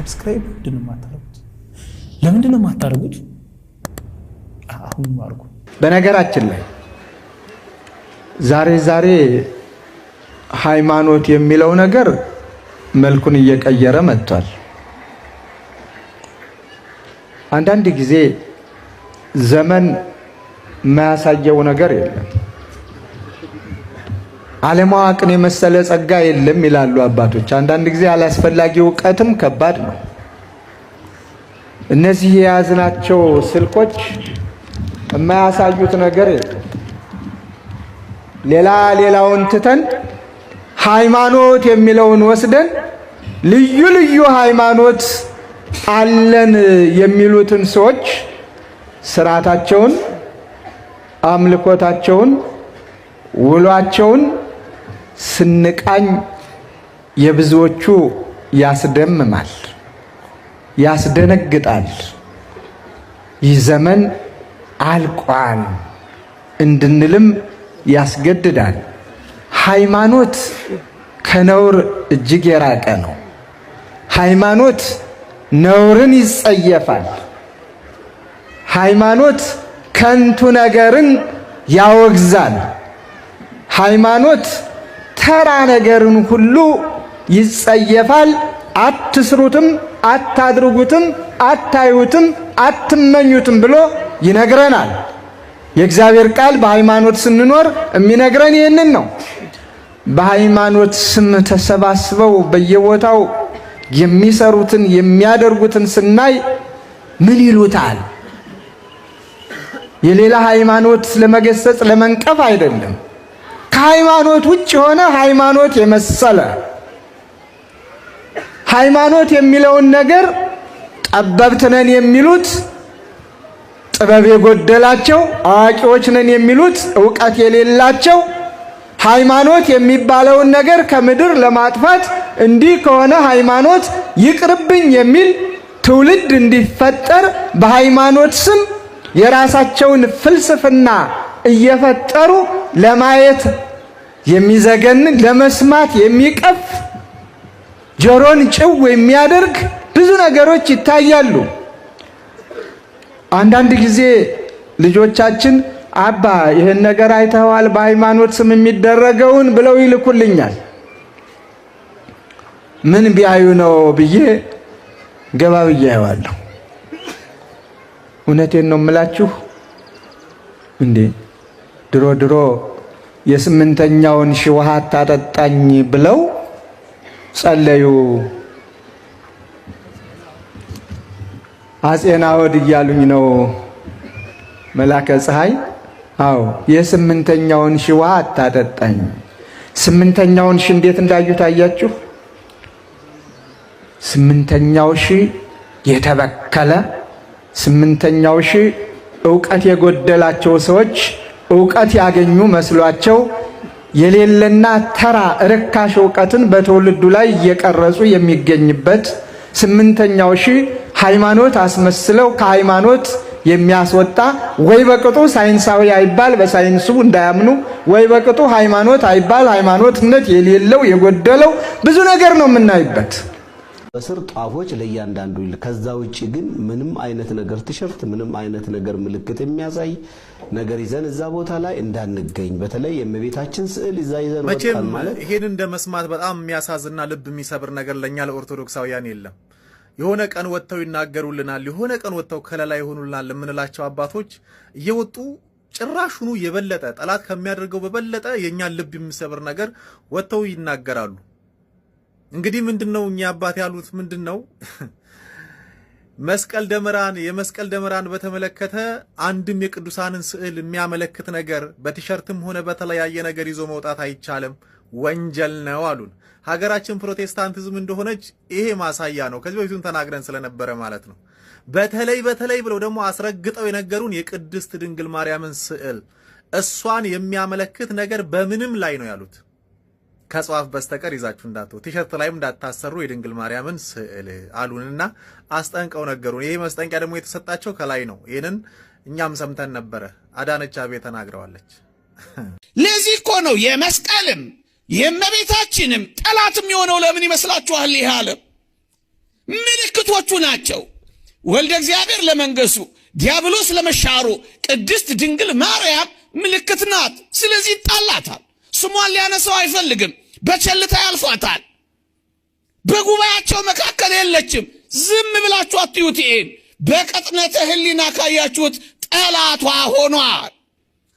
ሰብስክራይብ ለምንድነው የማታደርጉት? ለምንድነው የማታደርጉት? አሁን ማርኩ። በነገራችን ላይ ዛሬ ሃይማኖት የሚለው ነገር መልኩን እየቀየረ መጥቷል። አንዳንድ ጊዜ ዘመን የማያሳየው ነገር የለም። አለማወቅን የመሰለ ጸጋ የለም ይላሉ አባቶች። አንዳንድ ጊዜ አላስፈላጊ እውቀትም ከባድ ነው። እነዚህ የያዝናቸው ስልኮች የማያሳዩት ነገር የለም። ሌላውን ትተን ሃይማኖት የሚለውን ወስደን ልዩ ሃይማኖት አለን የሚሉትን ሰዎች ስርዓታቸውን፣ አምልኮታቸውን፣ ውሏቸውን ስንቃኝ የብዙዎቹ ያስደምማል፣ ያስደነግጣል። ይህ ዘመን አልቋል እንድንልም ያስገድዳል። ሃይማኖት ከነውር እጅግ የራቀ ነው። ሃይማኖት ነውርን ይጸየፋል። ሃይማኖት ከንቱ ነገርን ያወግዛል። ሃይማኖት ተራ ነገርን ሁሉ ይጸየፋል። አትስሩትም፣ አታድርጉትም፣ አታዩትም፣ አትመኙትም ብሎ ይነግረናል። የእግዚአብሔር ቃል በሃይማኖት ስንኖር የሚነግረን ይህንን ነው። በሃይማኖት ስም ተሰባስበው በየቦታው የሚሰሩትን የሚያደርጉትን ስናይ ምን ይሉታል? የሌላ ሃይማኖት ለመገሰጽ ለመንቀፍ አይደለም። ከሃይማኖት ውጭ የሆነ ሃይማኖት የመሰለ ሃይማኖት የሚለውን ነገር ጠበብት ነን የሚሉት ጥበብ የጎደላቸው፣ አዋቂዎች ነን የሚሉት ዕውቀት የሌላቸው ሃይማኖት የሚባለውን ነገር ከምድር ለማጥፋት እንዲህ ከሆነ ሃይማኖት ይቅርብኝ የሚል ትውልድ እንዲፈጠር በሃይማኖት ስም የራሳቸውን ፍልስፍና እየፈጠሩ ለማየት የሚዘገንን ለመስማት የሚቀፍ ጆሮን ጭው የሚያደርግ ብዙ ነገሮች ይታያሉ። አንዳንድ ጊዜ ልጆቻችን አባ ይህን ነገር አይተዋል በሃይማኖት ስም የሚደረገውን ብለው ይልኩልኛል። ምን ቢያዩ ነው ብዬ ገባ ብዬ አየዋለሁ። እውነቴን ነው የምላችሁ። እንዴ ድሮ የስምንተኛውን ሺህ ውሃ አታጠጣኝ ብለው ጸለዩ። አፄ ናዖድ እያሉኝ ነው መላከ ፀሐይ። አዎ የስምንተኛውን ሺህ ውሃ አታጠጣኝ። ስምንተኛውን ሺህ እንዴት እንዳዩት አያችሁ? ስምንተኛው ሺህ የተበከለ፣ ስምንተኛው ሺህ ዕውቀት የጎደላቸው ሰዎች ዕውቀት ያገኙ መስሏቸው የሌለና ተራ ርካሽ ዕውቀትን በትውልዱ ላይ እየቀረጹ የሚገኝበት፣ ስምንተኛው ሺህ ሃይማኖት አስመስለው ከሃይማኖት የሚያስወጣ ወይ በቅጡ ሳይንሳዊ አይባል በሳይንሱ እንዳያምኑ፣ ወይ በቅጡ ሃይማኖት አይባል ሃይማኖትነት የሌለው የጎደለው ብዙ ነገር ነው የምናይበት። በስር ጧፎች ለእያንዳንዱ ይል። ከዛ ውጪ ግን ምንም አይነት ነገር ቲሸርት፣ ምንም አይነት ነገር ምልክት የሚያሳይ ነገር ይዘን እዛ ቦታ ላይ እንዳንገኝ። በተለይ የእመቤታችን ስዕል ይዘን ወጣን ማለት ይሄን እንደ መስማት በጣም የሚያሳዝንና ልብ የሚሰብር ነገር ለኛ ለኦርቶዶክሳውያን የለም። የሆነ ቀን ወጥተው ይናገሩልናል፣ የሆነ ቀን ወጥተው ከለላ ይሆኑልናል ለምንላቸው አባቶች እየወጡ ጭራሹኑ የበለጠ ጠላት ከሚያደርገው በበለጠ የኛን ልብ የሚሰብር ነገር ወጥተው ይናገራሉ። እንግዲህ ምንድነው እኛ አባት ያሉት ምንድነው? የመስቀል ደመራን በተመለከተ አንድም የቅዱሳንን ስዕል የሚያመለክት ነገር በቲሸርትም ሆነ በተለያየ ነገር ይዞ መውጣት አይቻልም፣ ወንጀል ነው አሉን። ሀገራችን ፕሮቴስታንቲዝም እንደሆነች ይሄ ማሳያ ነው። ከዚህ በፊቱን ተናግረን ስለነበረ ማለት ነው። በተለይ ብለው ደግሞ አስረግጠው የነገሩን የቅድስት ድንግል ማርያምን ስዕል እሷን የሚያመለክት ነገር በምንም ላይ ነው ያሉት። ከጽዋፍ በስተቀር ይዛችሁ እንዳትወጡ፣ ቲሸርት ላይም እንዳታሰሩ የድንግል ማርያምን ስዕል አሉንና አስጠንቀው ነገሩን። ይሄ መስጠንቂያ ደግሞ የተሰጣቸው ከላይ ነው። ይሄንን እኛም ሰምተን ነበረ። አዳነች አቤቤ ተናግረዋለች። ለዚህ እኮ ነው የመስቀልም የእመቤታችንም ጠላትም የሆነው። ለምን ይመስላችኋል? ይሄ ዓለም ምልክቱ ምልክቶቹ ናቸው። ወልደ እግዚአብሔር ለመንገሱ፣ ዲያብሎስ ለመሻሩ፣ ቅድስት ድንግል ማርያም ምልክት ናት። ስለዚህ ይጣላታል። ስሟን ሊያነሳው አይፈልግም። በቸልታ ያልፏታል። በጉባኤያቸው መካከል የለችም። ዝም ብላችሁ አትዩት። ይሄን በቅጥነተ ሕሊና ካያችሁት ጠላቷ ሆኗል።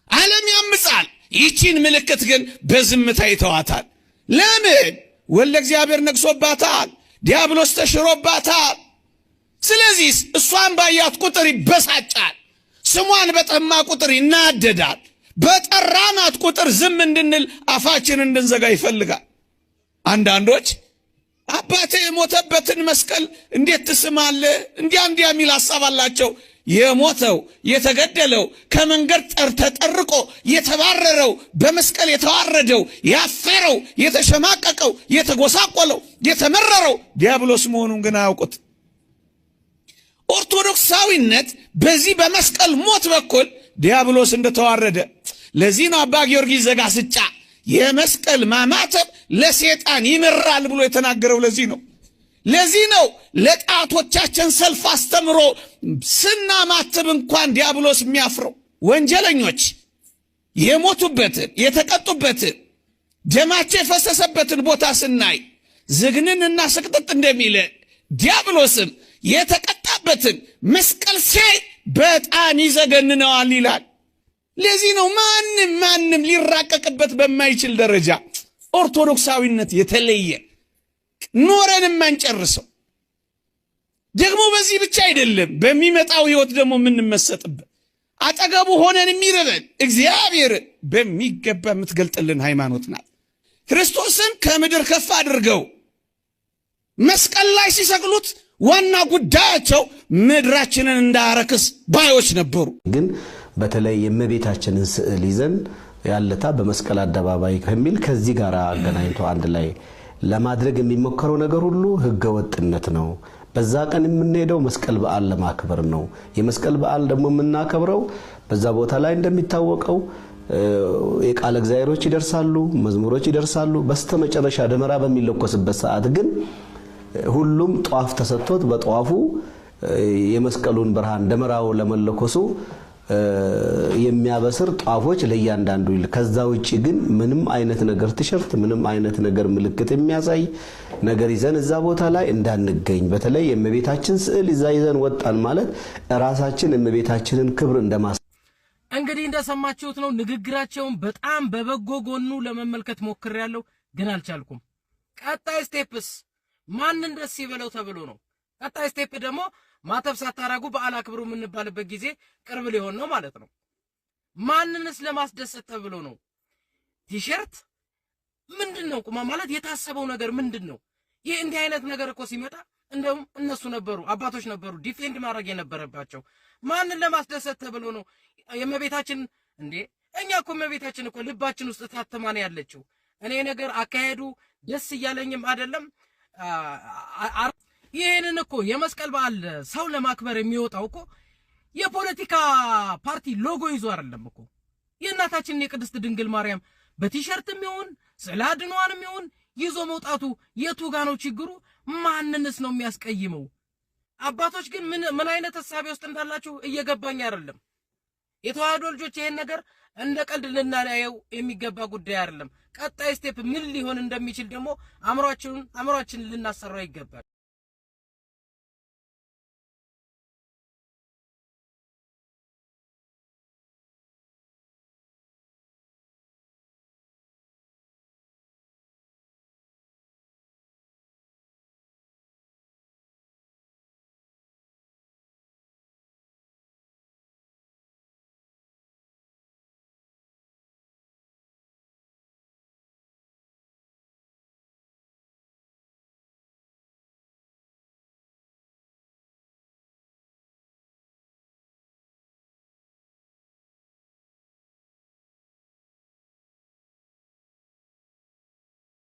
ዓለም ያምጻል። ይቺን ምልክት ግን በዝምታ ይተዋታል። ለምን? ወልደ እግዚአብሔር ነግሶባታል። ዲያብሎስ ተሽሮባታል። ስለዚህ እሷን ባያት ቁጥር ይበሳጫል። ስሟን በጠማ ቁጥር ይናደዳል። በጠራናት ቁጥር ዝም እንድንል አፋችን እንድንዘጋ ይፈልጋል። አንዳንዶች አባቴ የሞተበትን መስቀል እንዴት ትስማለህ? እንዲያ የሚል ሐሳብ አላቸው። የሞተው የተገደለው ከመንገድ ተጠርቆ የተባረረው በመስቀል የተዋረደው ያፈረው የተሸማቀቀው የተጎሳቆለው የተመረረው ዲያብሎስ መሆኑን ግን አያውቁት። ኦርቶዶክሳዊነት በዚህ በመስቀል ሞት በኩል ዲያብሎስ እንደተዋረደ ለዚህ ነው አባ ጊዮርጊስ ዘጋስጫ የመስቀል ማማተብ ለሰይጣን ይመራል ብሎ የተናገረው። ለዚህ ነው ለጣቶቻችን ሰልፍ አስተምሮ ስናማትብ እንኳን ዲያብሎስ የሚያፍረው። ወንጀለኞች የሞቱበትን የተቀጡበትን ደማቸው የፈሰሰበትን ቦታ ስናይ ዝግንንና ስቅጥጥ እንደሚለ ዲያብሎስም የተቀጣበትን መስቀል ሲያይ በጣም ይዘገንነዋል ይላል። ለዚህ ነው ማንም ሊራቀቅበት በማይችል ደረጃ ኦርቶዶክሳዊነት የተለየ ኖረን የማንጨርሰው። ደግሞ በዚህ ብቻ አይደለም፣ በሚመጣው ሕይወት ደግሞ የምንመሰጥበት አጠገቡ ሆነን የሚርበን እግዚአብሔር በሚገባ የምትገልጥልን ሃይማኖት ናት። ክርስቶስን ከምድር ከፍ አድርገው መስቀል ላይ ሲሰቅሉት ዋና ጉዳያቸው ምድራችንን እንዳያረክስ ባዮች ነበሩ። ግን በተለይ የእመቤታችንን ስዕል ይዘን ያለታ በመስቀል አደባባይ ከሚል ከዚህ ጋር አገናኝቶ አንድ ላይ ለማድረግ የሚሞከረው ነገር ሁሉ ህገ ወጥነት ነው። በዛ ቀን የምንሄደው መስቀል በዓል ለማክበር ነው። የመስቀል በዓል ደግሞ የምናከብረው በዛ ቦታ ላይ እንደሚታወቀው የቃለ እግዚአብሔሮች ይደርሳሉ፣ መዝሙሮች ይደርሳሉ። በስተመጨረሻ ደመራ በሚለኮስበት ሰዓት ግን ሁሉም ጧፍ ተሰጥቶት በጧፉ የመስቀሉን ብርሃን ደመራው ለመለኮሱ የሚያበስር ጧፎች ለእያንዳንዱ ይል። ከዛ ውጪ ግን ምንም አይነት ነገር ቲሸርት፣ ምንም አይነት ነገር ምልክት የሚያሳይ ነገር ይዘን እዛ ቦታ ላይ እንዳንገኝ። በተለይ የእመቤታችን ስዕል ይዘን ወጣን ማለት ራሳችን የእመቤታችንን ክብር እንደማስ እንግዲህ እንደሰማችሁት ነው። ንግግራቸውን በጣም በበጎ ጎኑ ለመመልከት ሞክሬያለሁ፣ ግን አልቻልኩም። ቀጣይ ስቴፕስ ማንን ደስ ይበለው ተብሎ ነው። ቀጣይ ስቴፕ ደግሞ ማተብ ሳታረጉ በዓል አክብሩ የምንባልበት ጊዜ ቅርብ ሊሆን ነው ማለት ነው። ማንንስ ለማስደሰት ተብሎ ነው? ቲሸርት ምንድነው? ቁማ ማለት የታሰበው ነገር ምንድነው? ይህ እንዲህ አይነት ነገር እኮ ሲመጣ እንደውም እነሱ ነበሩ አባቶች ነበሩ ዲፌንድ ማድረግ የነበረባቸው። ማንን ለማስደሰት ተብሎ ነው? የእመቤታችን እንዴ እኛ እኮ እመቤታችን እኮ ልባችን ውስጥ ታተማን ያለችው። እኔ ነገር አካሄዱ ደስ እያለኝም አይደለም። ይሄንን እኮ የመስቀል በዓል ሰው ለማክበር የሚወጣው እኮ የፖለቲካ ፓርቲ ሎጎ ይዞ አይደለም እኮ። የእናታችን የቅድስት ድንግል ማርያም በቲሸርትም ይሁን ስዕለ አድኅኖዋንም ይሁን ይዞ መውጣቱ የቱ ጋ ነው ችግሩ? ማንንስ ነው የሚያስቀይመው? አባቶች ግን ምን አይነት ሐሳብ ውስጥ እንዳላችሁ እየገባኝ አይደለም። የተዋህዶ ልጆች ይሄን ነገር እንደ ቀልድ ልናየው የሚገባ ጉዳይ አይደለም። ቀጣይ ስቴፕ ምን ሊሆን እንደሚችል ደግሞ አእምሯችንን ልናሰራው ይገባል።